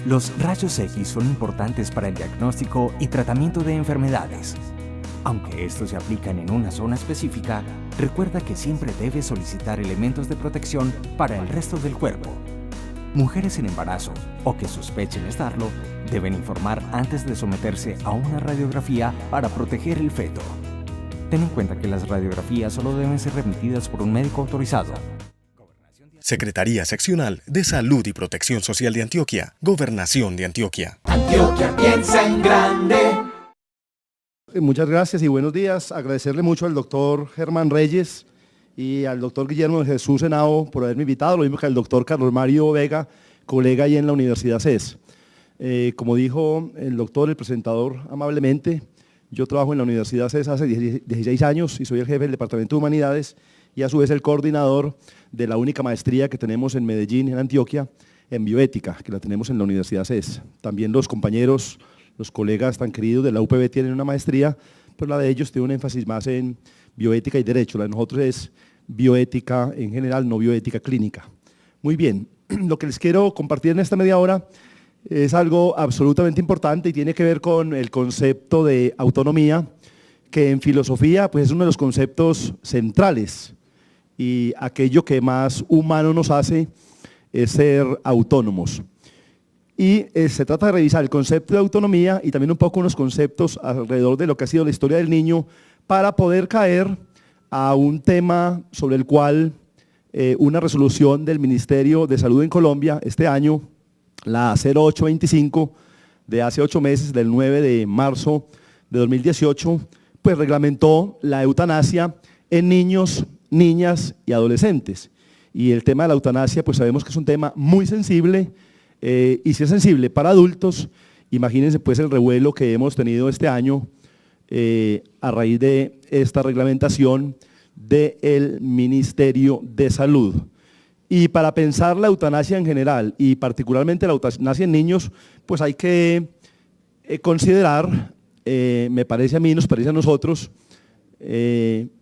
Los rayos X son importantes para el diagnóstico y tratamiento de enfermedades. Aunque estos se aplican en una zona específica, recuerda que siempre debes solicitar elementos de protección para el resto del cuerpo. Mujeres en embarazo o que sospechen estarlo deben informar antes de someterse a una radiografía para proteger el feto. Ten en cuenta que las radiografías solo deben ser remitidas por un médico autorizado. Secretaría Seccional de Salud y Protección Social de Antioquia, Gobernación de Antioquia. Antioquia piensa en grande. Muchas gracias y buenos días. Agradecerle mucho al doctor Germán Reyes y al doctor Guillermo de Jesús Henao por haberme invitado, lo mismo que al doctor Carlos Mario Vega, colega ahí en la Universidad CES. Como dijo el doctor, el presentador amablemente, yo trabajo en la Universidad CES hace 16 años y soy el jefe del Departamento de Humanidades y a su vez el coordinador de la única maestría que tenemos en Medellín, en Antioquia, en bioética, que la tenemos en la Universidad CES. También los compañeros, los colegas tan queridos de la UPB tienen una maestría, pero la de ellos tiene un énfasis más en bioética y derecho, la de nosotros es bioética en general, no bioética clínica. Muy bien, lo que les quiero compartir en esta media hora es algo absolutamente importante y tiene que ver con el concepto de autonomía, que en filosofía pues, es uno de los conceptos centrales y aquello que más humano nos hace es ser autónomos. Y se trata de revisar el concepto de autonomía y también un poco unos conceptos alrededor de lo que ha sido la historia del niño para poder caer a un tema sobre el cual una resolución del Ministerio de Salud en Colombia este año, la 0825 de hace 8 meses, del 9 de marzo de 2018, pues reglamentó la eutanasia en niños, niñas y adolescentes. Y el tema de la eutanasia, pues sabemos que es un tema muy sensible, y si es sensible para adultos, imagínense pues el revuelo que hemos tenido este año a raíz de esta reglamentación del Ministerio de Salud. Y para pensar la eutanasia en general y particularmente la eutanasia en niños, pues hay que considerar, me parece a mí, nos parece a nosotros,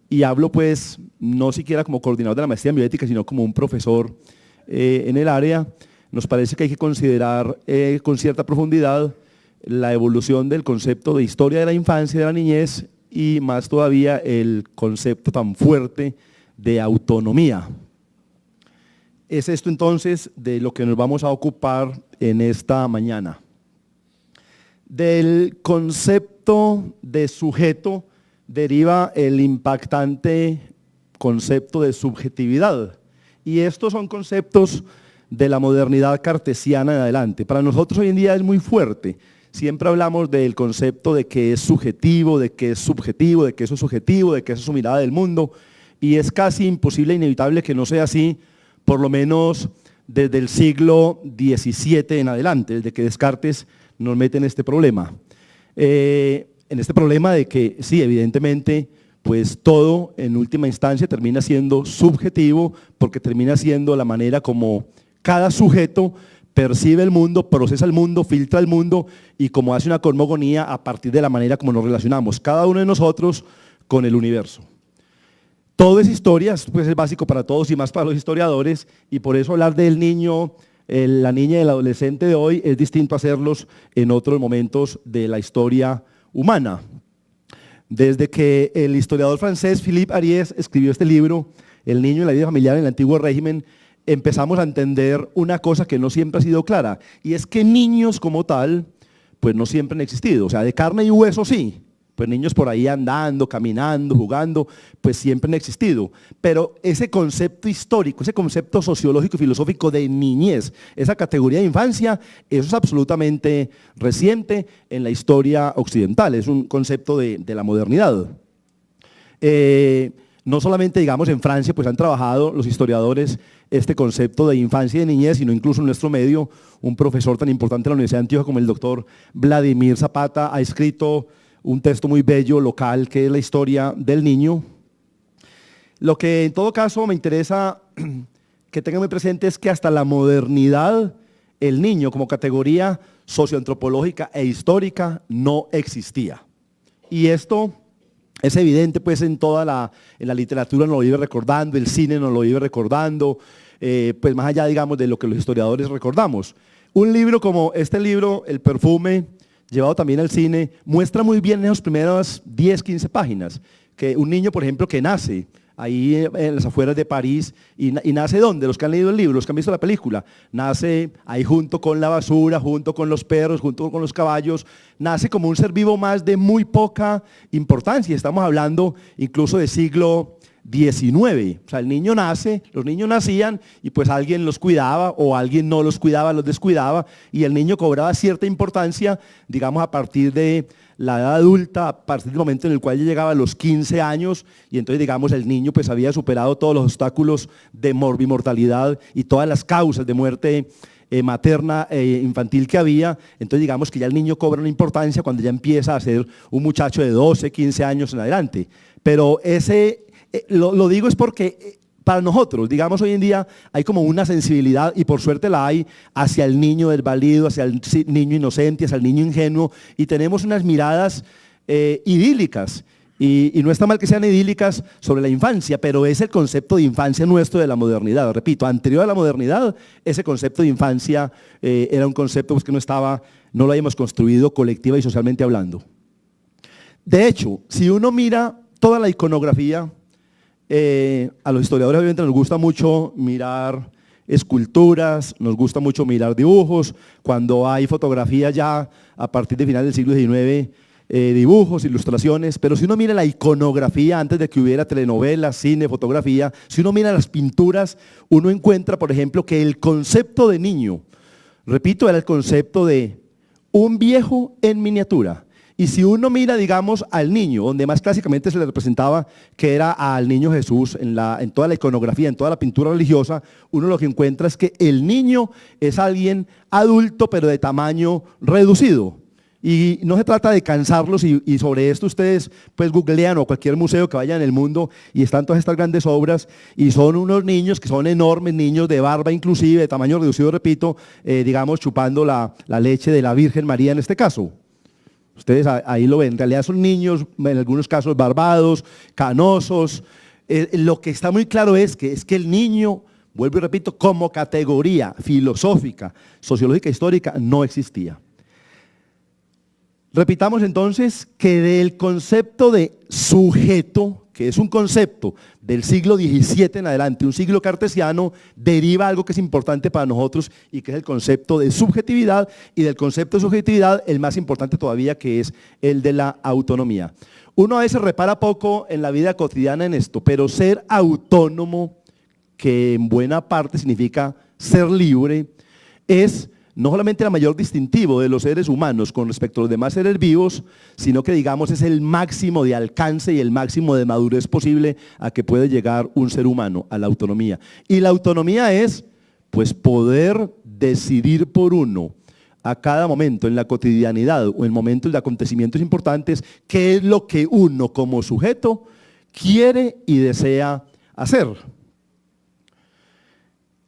y hablo pues no siquiera como coordinador de la maestría en bioética, sino como un profesor en el área, nos parece que hay que considerar con cierta profundidad la evolución del concepto de historia de la infancia y de la niñez y más todavía el concepto tan fuerte de autonomía. Es esto entonces de lo que nos vamos a ocupar en esta mañana. Del concepto de sujeto deriva el impactante concepto de subjetividad y estos son conceptos de la modernidad cartesiana en adelante. Para nosotros hoy en día es muy fuerte. Siempre hablamos del concepto de que es subjetivo, de que es subjetivo, de que eso es subjetivo, de que eso es su mirada del mundo, y es casi imposible e inevitable que no sea así, por lo menos desde el siglo XVII en adelante, desde que Descartes nos mete en este problema. En este problema de que, sí, evidentemente, pues todo en última instancia termina siendo subjetivo, porque termina siendo la manera como cada sujeto percibe el mundo, procesa el mundo, filtra el mundo y como hace una cosmogonía a partir de la manera como nos relacionamos cada uno de nosotros con el universo. Todo es historia, pues es básico para todos y más para los historiadores y por eso hablar del niño, la niña y el adolescente de hoy es distinto a hacerlos en otros momentos de la historia humana. Desde que el historiador francés Philippe Ariès escribió este libro, El niño y la vida familiar en el antiguo régimen, empezamos a entender una cosa que no siempre ha sido clara, y es que niños como tal, pues no siempre han existido, o sea, de carne y hueso sí, pues niños por ahí andando, caminando, jugando, pues siempre han existido, pero ese concepto histórico, ese concepto sociológico y filosófico de niñez, esa categoría de infancia, eso es absolutamente reciente en la historia occidental, es un concepto de la modernidad. No solamente, digamos, en Francia, pues han trabajado los historiadores este concepto de infancia y de niñez, sino incluso en nuestro medio, un profesor tan importante de la Universidad de Antioquia como el doctor Vladimir Zapata ha escrito un texto muy bello, local, que es la historia del niño. Lo que en todo caso me interesa que tengan muy presente es que hasta la modernidad el niño como categoría socioantropológica e histórica no existía. Y esto es evidente pues en la literatura nos lo vive recordando, el cine nos lo vive recordando, pues más allá digamos de lo que los historiadores recordamos. Un libro como este libro, El perfume, llevado también al cine, muestra muy bien en las primeras 10, 15 páginas que un niño, por ejemplo, que nace ahí en las afueras de París, y nace ¿dónde? Los que han leído el libro, los que han visto la película, nace ahí junto con la basura, junto con los perros, junto con los caballos, nace como un ser vivo más de muy poca importancia. Estamos hablando incluso del siglo XIX. O sea, el niño nace, los niños nacían y pues alguien los cuidaba o alguien no los cuidaba, los descuidaba, y el niño cobraba cierta importancia, digamos, a partir de la edad adulta, a partir del momento en el cual ya llegaba a los 15 años, y entonces, digamos, el niño pues había superado todos los obstáculos de morbimortalidad y todas las causas de muerte materna e infantil que había. Entonces, digamos que ya el niño cobra una importancia cuando ya empieza a ser un muchacho de 12, 15 años en adelante. Pero lo digo es porque para nosotros, digamos, hoy en día hay como una sensibilidad, y por suerte la hay, hacia el niño desvalido, hacia el niño inocente, hacia el niño ingenuo, y tenemos unas miradas idílicas, y no está mal que sean idílicas sobre la infancia, pero es el concepto de infancia nuestro de la modernidad. Repito, anterior a la modernidad, ese concepto de infancia era un concepto pues, que no lo habíamos construido colectiva y socialmente hablando. De hecho, si uno mira toda la iconografía, a los historiadores obviamente nos gusta mucho mirar esculturas, nos gusta mucho mirar dibujos. Cuando hay fotografía ya a partir de finales del siglo XIX, dibujos, ilustraciones, pero si uno mira la iconografía antes de que hubiera telenovelas, cine, fotografía, si uno mira las pinturas, uno encuentra, por ejemplo, que el concepto de niño, repito, era el concepto de un viejo en miniatura. Y si uno mira, digamos, al niño, donde más clásicamente se le representaba que era al niño Jesús, en toda la iconografía, en toda la pintura religiosa, uno lo que encuentra es que el niño es alguien adulto, pero de tamaño reducido. Y no se trata de cansarlos, y sobre esto ustedes pues googlean o cualquier museo que vaya en el mundo y están todas estas grandes obras, y son unos niños que son enormes, niños de barba inclusive, de tamaño reducido, repito, digamos, chupando la leche de la Virgen María en este caso. Ustedes ahí lo ven, en realidad son niños, en algunos casos barbados, canosos. Lo que está muy claro es que el niño, vuelvo y repito, como categoría filosófica, sociológica, histórica, no existía. Repitamos entonces que del concepto de sujeto, que es un concepto del siglo XVII en adelante, un siglo cartesiano, deriva algo que es importante para nosotros y que es el concepto de subjetividad, y del concepto de subjetividad el más importante todavía, que es el de la autonomía. Uno a veces repara poco en la vida cotidiana en esto, pero ser autónomo, que en buena parte significa ser libre, es no solamente el mayor distintivo de los seres humanos con respecto a los demás seres vivos, sino que digamos es el máximo de alcance y el máximo de madurez posible a que puede llegar un ser humano, a la autonomía. Y la autonomía es pues poder decidir por uno a cada momento en la cotidianidad o en momentos de acontecimientos importantes qué es lo que uno como sujeto quiere y desea hacer.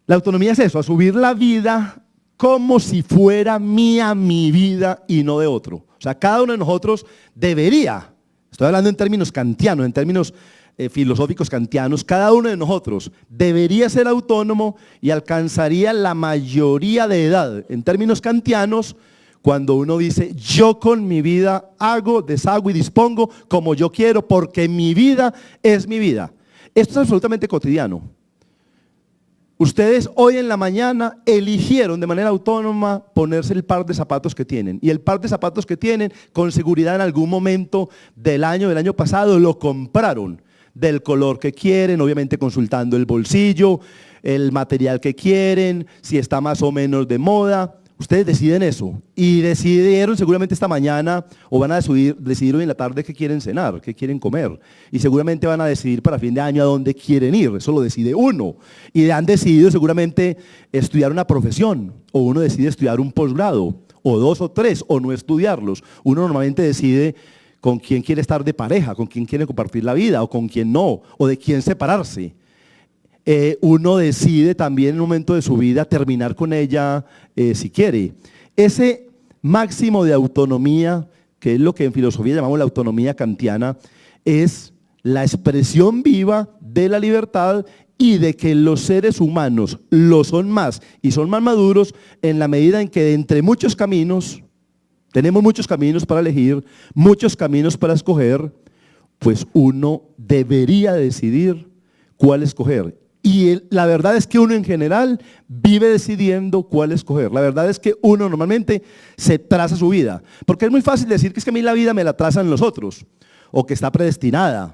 La autonomía es eso, asumir la vida como si fuera mía mi vida y no de otro. O sea, cada uno de nosotros debería, estoy hablando en términos kantianos, en términos filosóficos kantianos, cada uno de nosotros debería ser autónomo y alcanzaría la mayoría de edad, en términos kantianos, cuando uno dice, yo con mi vida hago, deshago y dispongo como yo quiero, porque mi vida es mi vida. Esto es absolutamente cotidiano. Ustedes hoy en la mañana eligieron de manera autónoma ponerse el par de zapatos que tienen. Y el par de zapatos que tienen, con seguridad en algún momento del año pasado, lo compraron del color que quieren, obviamente consultando el bolsillo, el material que quieren, si está más o menos de moda. Ustedes deciden eso, y decidieron seguramente esta mañana, o van a decidir hoy en la tarde qué quieren cenar, qué quieren comer, y seguramente van a decidir para fin de año a dónde quieren ir. Eso lo decide uno, y han decidido seguramente estudiar una profesión, o uno decide estudiar un posgrado, o 2 o 3, o no estudiarlos. Uno normalmente decide con quién quiere estar de pareja, con quién quiere compartir la vida, o con quién no, o de quién separarse. Uno decide también en un momento de su vida terminar con ella si quiere. Ese máximo de autonomía, que es lo que en filosofía llamamos la autonomía kantiana, es la expresión viva de la libertad y de que los seres humanos lo son más y son más maduros en la medida en que de entre muchos caminos, tenemos muchos caminos para elegir, muchos caminos para escoger, pues uno debería decidir cuál escoger. Y la verdad es que uno en general vive decidiendo cuál escoger. La verdad es que uno normalmente se traza su vida. Porque es muy fácil decir que es que a mí la vida me la trazan los otros, o que está predestinada,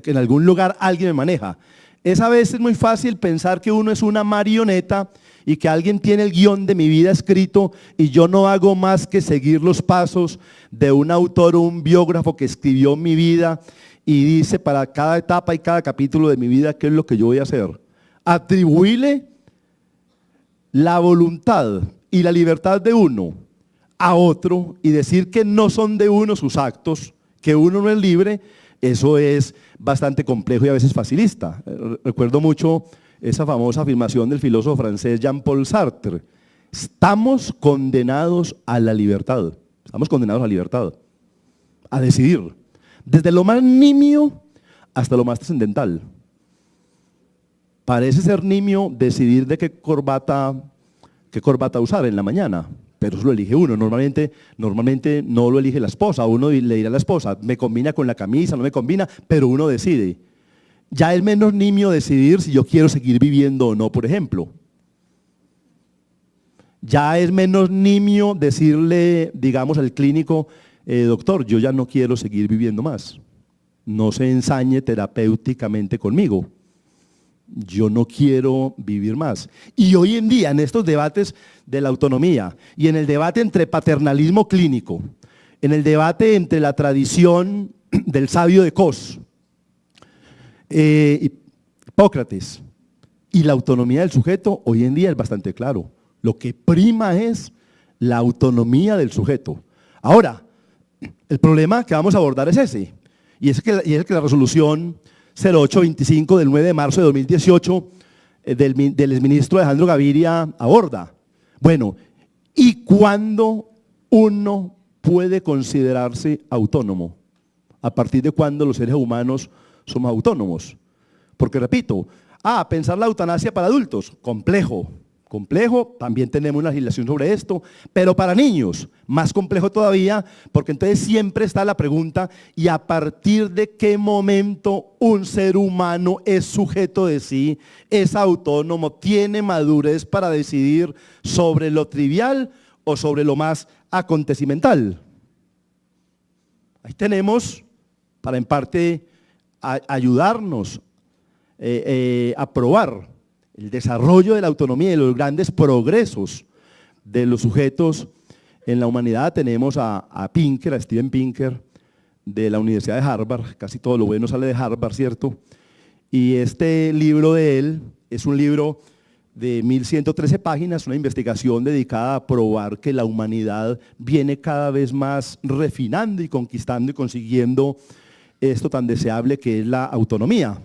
que en algún lugar alguien me maneja. Es a veces muy fácil pensar que uno es una marioneta y que alguien tiene el guión de mi vida escrito y yo no hago más que seguir los pasos de un autor o un biógrafo que escribió mi vida y dice para cada etapa y cada capítulo de mi vida qué es lo que yo voy a hacer. Atribuirle la voluntad y la libertad de uno a otro y decir que no son de uno sus actos, que uno no es libre, eso es bastante complejo y a veces facilista. Recuerdo mucho esa famosa afirmación del filósofo francés Jean-Paul Sartre: estamos condenados a la libertad, estamos condenados a la libertad, a decidir, desde lo más nimio hasta lo más trascendental. Parece ser nimio decidir de qué corbata usar en la mañana, pero eso lo elige uno. Normalmente no lo elige la esposa, uno le dirá a la esposa, me combina con la camisa, no me combina, pero uno decide. Ya es menos nimio decidir si yo quiero seguir viviendo o no, por ejemplo. Ya es menos nimio decirle, digamos, al clínico, doctor, yo ya no quiero seguir viviendo más. No se ensañe terapéuticamente conmigo. Yo no quiero vivir más. Y hoy en día, en estos debates de la autonomía y en el debate entre paternalismo clínico, en el debate entre la tradición del sabio de Kos, Hipócrates, y la autonomía del sujeto, hoy en día es bastante claro. Lo que prima es la autonomía del sujeto. Ahora, el problema que vamos a abordar es ese, y es que la resolución 0825 del 9 de marzo de 2018 del exministro Alejandro Gaviria aborda. Bueno, ¿y cuándo uno puede considerarse autónomo? ¿A partir de cuándo los seres humanos somos autónomos? Porque repito, pensar la eutanasia para adultos, complejo, también tenemos una legislación sobre esto, pero para niños, más complejo todavía, porque entonces siempre está la pregunta, ¿y a partir de qué momento un ser humano es sujeto de sí, es autónomo, tiene madurez para decidir sobre lo trivial o sobre lo más acontecimental? Ahí tenemos, para en parte ayudarnos a probar el desarrollo de la autonomía y los grandes progresos de los sujetos en la humanidad. Tenemos a Pinker, a Steven Pinker, de la Universidad de Harvard. Casi todo lo bueno sale de Harvard, ¿cierto? Y este libro de él es un libro de 1113 páginas, una investigación dedicada a probar que la humanidad viene cada vez más refinando y conquistando y consiguiendo esto tan deseable que es la autonomía.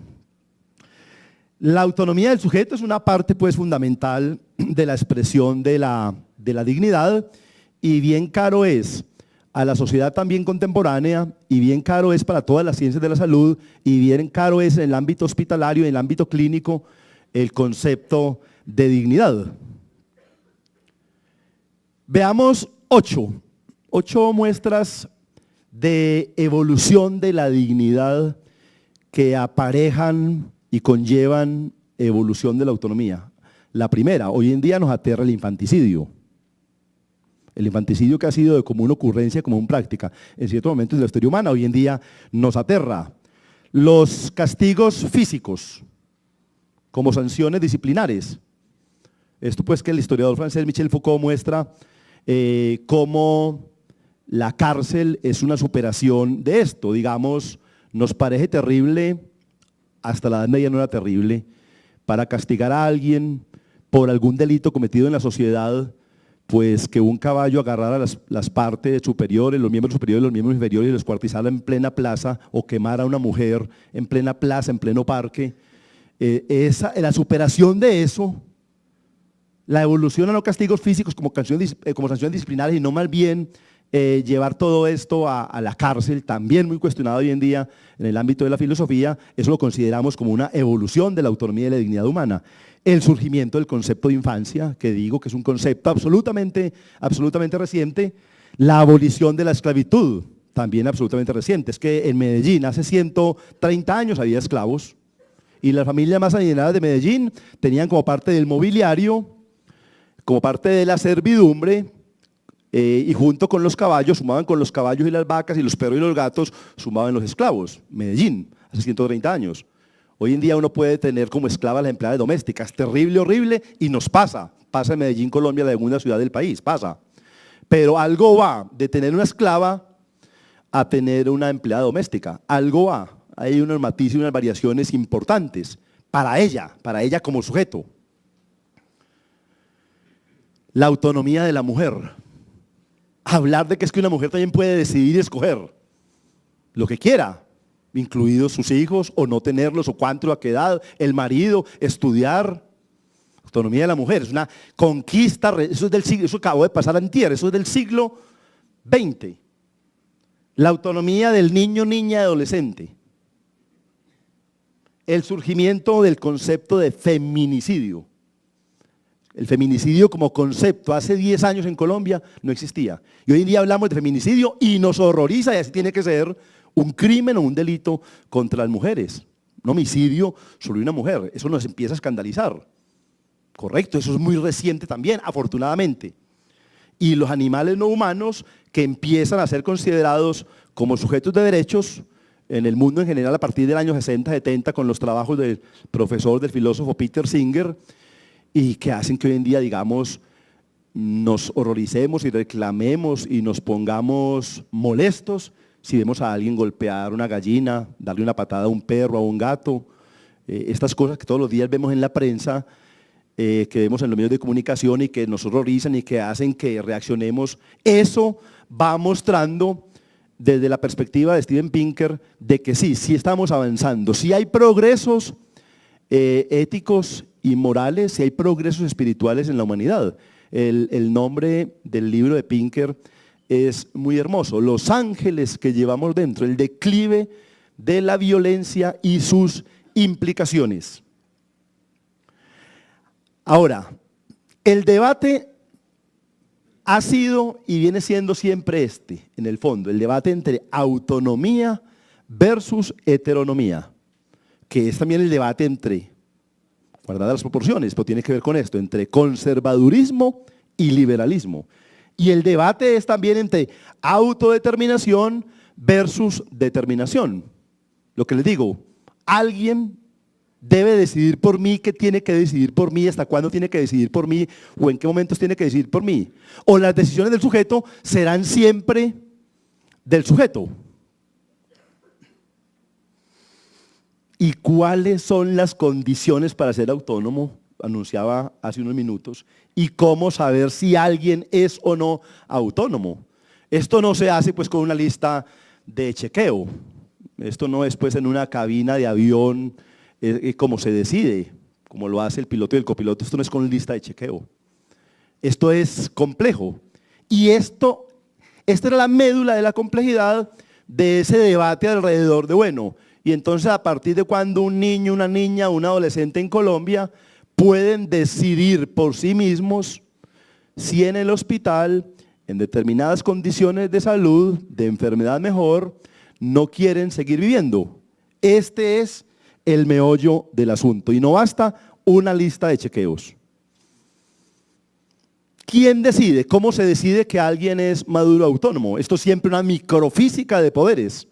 La autonomía del sujeto es una parte pues fundamental de la expresión de la dignidad, y bien caro es a la sociedad también contemporánea, y bien caro es para todas las ciencias de la salud, y bien caro es en el ámbito hospitalario, en el ámbito clínico, el concepto de dignidad. Veamos 8 muestras de evolución de la dignidad que aparejan y conllevan evolución de la autonomía. La primera, hoy en día nos aterra el infanticidio. El infanticidio, que ha sido de común ocurrencia, común práctica en ciertos momentos de la historia humana, hoy en día nos aterra. Los castigos físicos como sanciones disciplinares. Esto pues que el historiador francés Michel Foucault muestra cómo la cárcel es una superación de esto. Digamos, nos parece terrible, hasta la Edad Media no era terrible, para castigar a alguien por algún delito cometido en la sociedad, pues que un caballo agarrara las partes superiores, los miembros superiores y los miembros inferiores, y los cuartizara en plena plaza, o quemara a una mujer en plena plaza, en pleno parque. La superación de eso, la evolución a los castigos físicos como sanciones disciplinarias, y no más bien llevar todo esto a la cárcel, también muy cuestionado hoy en día en el ámbito de la filosofía, eso lo consideramos como una evolución de la autonomía y de la dignidad humana. El surgimiento del concepto de infancia, que digo que es un concepto absolutamente reciente, la abolición de la esclavitud, también absolutamente reciente. Es que en Medellín hace 130 años había esclavos y las familias más adineradas de Medellín tenían como parte del mobiliario, como parte de la servidumbre, y junto con los caballos, sumaban con los caballos y las vacas y los perros y los gatos, sumaban los esclavos. Medellín, hace 130 años. Hoy en día uno puede tener como esclava a las empleadas domésticas, terrible, horrible, y nos pasa en Medellín, Colombia, la segunda ciudad del país, pasa. Pero algo va de tener una esclava a tener una empleada doméstica, algo va. Hay unos matices y unas variaciones importantes para ella como sujeto. La autonomía de la mujer. Hablar de que es que una mujer también puede decidir y escoger lo que quiera, incluidos sus hijos o no tenerlos o cuánto, a qué edad, el marido, estudiar. Autonomía de la mujer, es una conquista, eso es del siglo, eso acabó de pasar antier, eso es del siglo XX. La autonomía del niño, niña, adolescente. El surgimiento del concepto de feminicidio. El feminicidio como concepto hace 10 años en Colombia no existía. Y hoy en día hablamos de feminicidio y nos horroriza, y así tiene que ser, un crimen o un delito contra las mujeres. Un homicidio sobre una mujer, eso nos empieza a escandalizar. Correcto, eso es muy reciente también, afortunadamente. Y los animales no humanos que empiezan a ser considerados como sujetos de derechos en el mundo en general a partir del año 60-70 con los trabajos del profesor, del filósofo Peter Singer, y que hacen que hoy en día, digamos, nos horroricemos y reclamemos y nos pongamos molestos si vemos a alguien golpear una gallina, darle una patada a un perro, a un gato, estas cosas que todos los días vemos en la prensa, que vemos en los medios de comunicación y que nos horrorizan y que hacen que reaccionemos. Eso va mostrando desde la perspectiva de Steven Pinker de que sí estamos avanzando, sí hay progresos éticos y morales, si hay progresos espirituales en la humanidad. El nombre del libro de Pinker es muy hermoso, Los ángeles que llevamos dentro, el declive de la violencia y sus implicaciones. Ahora, el debate ha sido y viene siendo siempre en el fondo, el debate entre autonomía versus heteronomía, que es también el debate entre, guardadas las proporciones, pero tiene que ver con esto, entre conservadurismo y liberalismo. Y el debate es también entre autodeterminación versus determinación. Lo que les digo, alguien debe decidir por mí, qué tiene que decidir por mí, hasta cuándo tiene que decidir por mí, o en qué momentos tiene que decidir por mí. O las decisiones del sujeto serán siempre del sujeto. ¿Y cuáles son las condiciones para ser autónomo? Anunciaba hace unos minutos. ¿Y cómo saber si alguien es o no autónomo? Esto no se hace pues con una lista de chequeo. Esto no es pues en una cabina de avión como se decide, como lo hace el piloto y el copiloto. Esto no es con lista de chequeo. Esto es complejo. Y esta era la médula de la complejidad de ese debate alrededor de, bueno, y entonces a partir de cuando un niño, una niña, un adolescente en Colombia pueden decidir por sí mismos si en el hospital, en determinadas condiciones de salud, de enfermedad mejor, no quieren seguir viviendo. Este es el meollo del asunto y no basta una lista de chequeos. ¿Quién decide? ¿Cómo se decide que alguien es maduro autónomo? Esto es siempre una microfísica de poderes.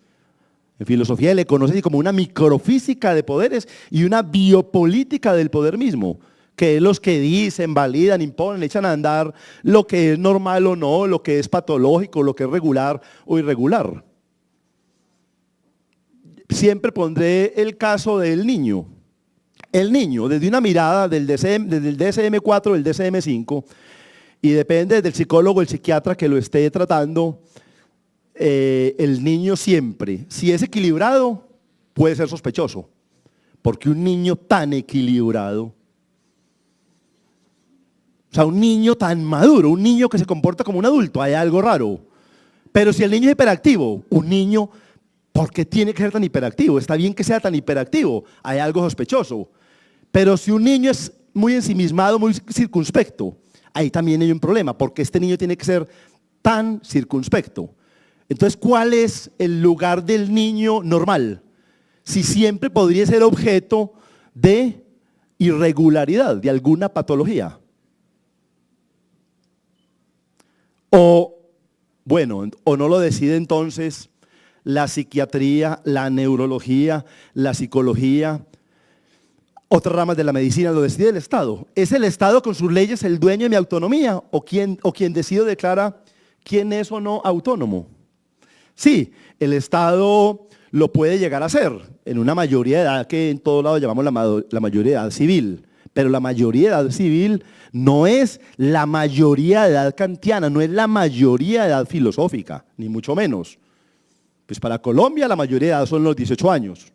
En filosofía le conoce como una microfísica de poderes y una biopolítica del poder mismo, que es los que dicen, validan, imponen, echan a andar lo que es normal o no, lo que es patológico, lo que es regular o irregular. Siempre pondré el caso del niño. El niño, desde una mirada desde el DSM-4, el DSM-5, y depende del psicólogo, el psiquiatra que lo esté tratando, el niño siempre, si es equilibrado, puede ser sospechoso, porque un niño tan equilibrado, o sea, un niño tan maduro, un niño que se comporta como un adulto, hay algo raro. Pero si el niño es hiperactivo, un niño, ¿por qué tiene que ser tan hiperactivo? Está bien que sea tan hiperactivo, hay algo sospechoso. Pero si un niño es muy ensimismado, muy circunspecto, ahí también hay un problema, porque este niño tiene que ser tan circunspecto. Entonces, ¿cuál es el lugar del niño normal? Si siempre podría ser objeto de irregularidad, de alguna patología. O no lo decide entonces la psiquiatría, la neurología, la psicología, otras ramas de la medicina, lo decide el Estado. ¿Es el Estado con sus leyes el dueño de mi autonomía? ¿O quien decide o declara quién es o no autónomo? Sí, el Estado lo puede llegar a hacer en una mayoría de edad que en todo lado llamamos la mayoría de edad civil. Pero la mayoría de edad civil no es la mayoría de edad kantiana, no es la mayoría de edad filosófica, ni mucho menos. Pues para Colombia la mayoría de edad son los 18 años,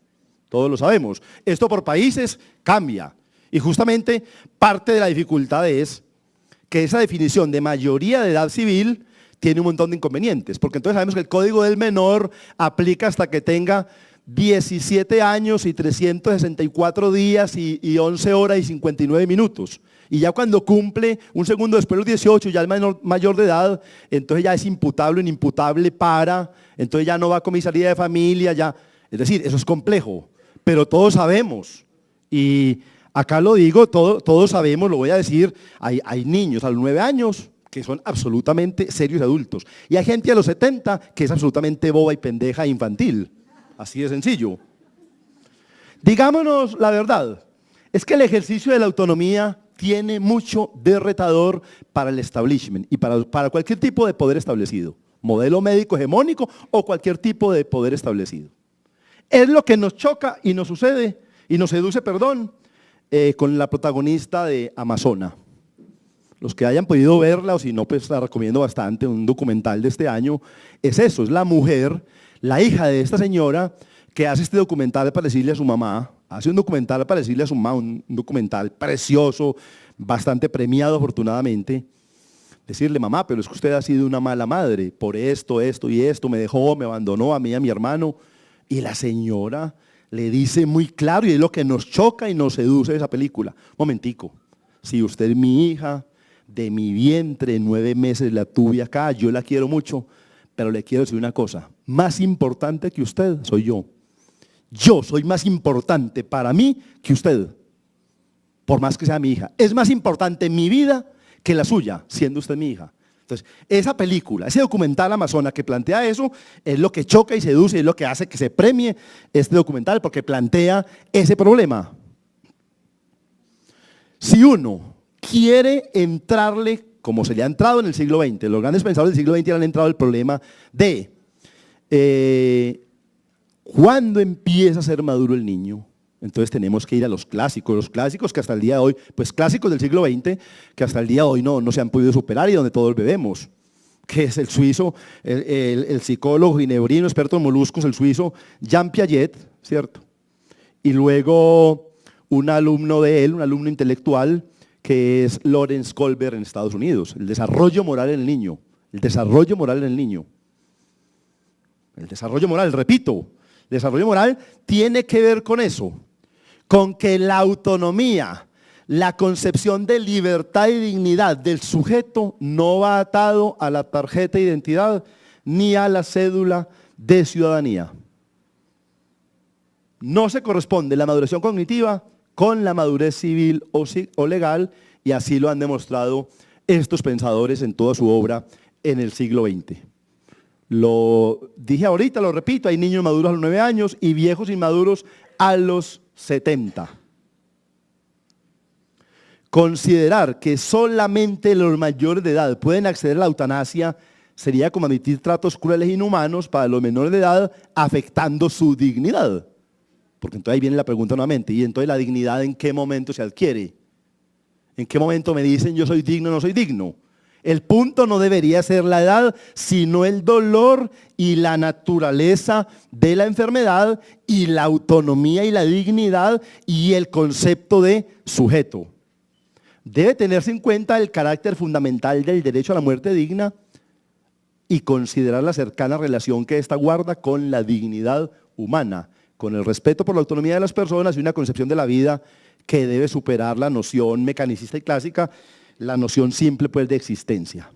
todos lo sabemos. Esto por países cambia. Y justamente parte de la dificultad es que esa definición de mayoría de edad civil tiene un montón de inconvenientes, porque entonces sabemos que el Código del Menor aplica hasta que tenga 17 años y 364 días y 11 horas y 59 minutos. Y ya cuando cumple un segundo después de los 18, ya es mayor de edad, entonces ya es imputable o inimputable entonces ya no va a comisaría de familia, ya. Es decir, eso es complejo, pero todos sabemos. Y acá lo digo, todos sabemos, lo voy a decir, hay niños a los 9 años que son absolutamente serios adultos. Y hay gente a los 70 que es absolutamente boba y pendeja e infantil. Así de sencillo. Digámonos la verdad, es que el ejercicio de la autonomía tiene mucho de retador para el establishment y para cualquier tipo de poder establecido, modelo médico hegemónico o cualquier tipo de poder establecido. Es lo que nos choca y nos sucede, y nos seduce, con la protagonista de Amazona. Los que hayan podido verla, o si no, pues la recomiendo bastante, un documental de este año, es eso, es la mujer, la hija de esta señora que hace este documental para decirle a su mamá, hace un documental para decirle a su mamá, un documental precioso, bastante premiado afortunadamente, decirle, mamá, pero es que usted ha sido una mala madre, por esto, esto y esto, me dejó, me abandonó a mí y a mi hermano. Y la señora le dice muy claro, y es lo que nos choca y nos seduce de esa película, momentico, si usted es mi hija, de mi vientre, 9 meses la tuve acá, yo la quiero mucho, pero le quiero decir una cosa, más importante que usted soy yo. Yo soy más importante para mí que usted, por más que sea mi hija. Es más importante mi vida que la suya, siendo usted mi hija. Entonces, esa película, ese documental Amazona que plantea eso, es lo que choca y seduce, es lo que hace que se premie este documental, porque plantea ese problema. Si uno quiere entrarle, como se le ha entrado en el siglo XX, los grandes pensadores del siglo XX le han entrado el problema de ¿cuándo empieza a ser maduro el niño? Entonces tenemos que ir a los clásicos que hasta el día de hoy, pues clásicos del siglo XX, que hasta el día de hoy no se han podido superar y donde todos bebemos, que es el suizo, el psicólogo ginebrino, experto en moluscos, el suizo Jean Piaget, ¿cierto? Y luego un alumno de él, un alumno intelectual, que es Lawrence Kohlberg en Estados Unidos, el desarrollo moral en el niño, el desarrollo moral en el niño. El desarrollo moral, repito, el desarrollo moral tiene que ver con eso, con que la autonomía, la concepción de libertad y dignidad del sujeto no va atado a la tarjeta de identidad ni a la cédula de ciudadanía. No se corresponde la maduración cognitiva con la madurez civil o legal, y así lo han demostrado estos pensadores en toda su obra en el siglo XX. Lo dije ahorita, lo repito, hay niños maduros a los 9 años y viejos inmaduros a los 70. Considerar que solamente los mayores de edad pueden acceder a la eutanasia sería como admitir tratos crueles e inhumanos para los menores de edad, afectando su dignidad. Porque entonces ahí viene la pregunta nuevamente, ¿y entonces la dignidad en qué momento se adquiere? ¿En qué momento me dicen yo soy digno o no soy digno? El punto no debería ser la edad, sino el dolor y la naturaleza de la enfermedad y la autonomía y la dignidad y el concepto de sujeto. Debe tenerse en cuenta el carácter fundamental del derecho a la muerte digna y considerar la cercana relación que ésta guarda con la dignidad humana, con el respeto por la autonomía de las personas y una concepción de la vida que debe superar la noción mecanicista y clásica, la noción simple pues de existencia.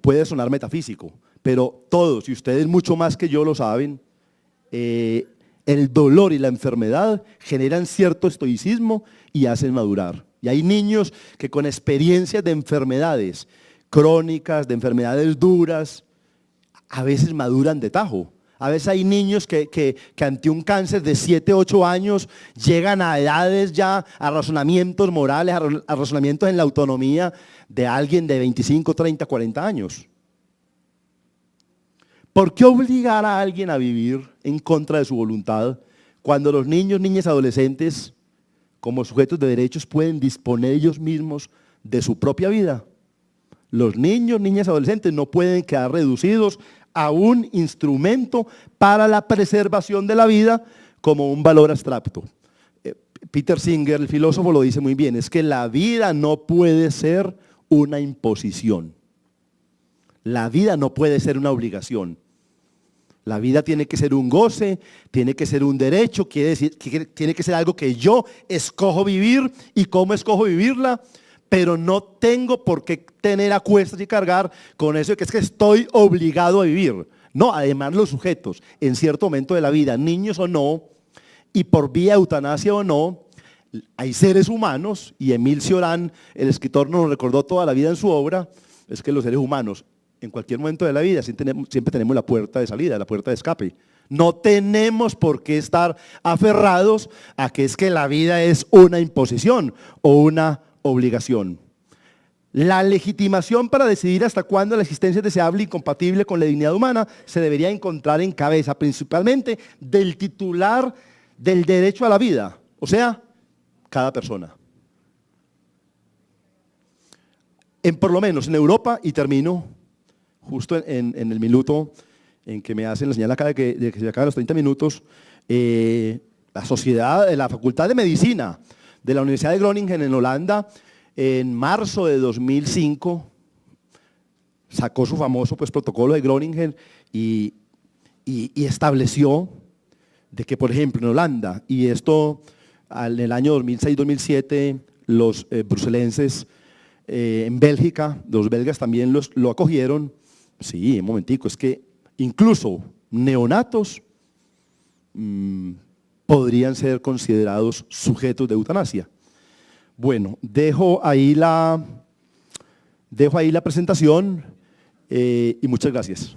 Puede sonar metafísico, pero todos, y ustedes mucho más que yo lo saben, el dolor y la enfermedad generan cierto estoicismo y hacen madurar. Y hay niños que con experiencias de enfermedades crónicas, de enfermedades duras, a veces maduran de tajo. A veces hay niños que ante un cáncer de 7, 8 años llegan a edades ya, a razonamientos morales, a razonamientos en la autonomía de alguien de 25, 30, 40 años. ¿Por qué obligar a alguien a vivir en contra de su voluntad cuando los niños, niñas, adolescentes, como sujetos de derechos, pueden disponer ellos mismos de su propia vida? Los niños, niñas, adolescentes no pueden quedar reducidos a un instrumento para la preservación de la vida como un valor abstracto. Peter Singer, el filósofo, lo dice muy bien, es que la vida no puede ser una imposición. La vida no puede ser una obligación. La vida tiene que ser un goce, tiene que ser un derecho, quiere decir que tiene que ser algo que yo escojo vivir y cómo escojo vivirla, pero no tengo por qué tener a cuestas y cargar con eso de que es que estoy obligado a vivir. No, además los sujetos, en cierto momento de la vida, niños o no, y por vía eutanasia o no, hay seres humanos, y Émile Cioran, el escritor, nos lo recordó toda la vida en su obra, es que los seres humanos, en cualquier momento de la vida, siempre tenemos la puerta de salida, la puerta de escape. No tenemos por qué estar aferrados a que es que la vida es una imposición o una obligación. La legitimación para decidir hasta cuándo la existencia es deseable y compatible con la dignidad humana se debería encontrar en cabeza principalmente del titular del derecho a la vida, o sea, cada persona. Por lo menos en Europa, y termino justo en el minuto en que me hacen la señal acá de que se acaban los 30 minutos, la sociedad, la Facultad de Medicina de la Universidad de Groningen en Holanda, en marzo de 2005, sacó su famoso protocolo de Groningen y estableció de que, por ejemplo, en Holanda, y esto en el año 2006-2007, los bruselenses en Bélgica, los belgas también lo acogieron. Sí, un momentico, es que incluso neonatos podrían ser considerados sujetos de eutanasia. Bueno, dejo ahí la presentación y muchas gracias.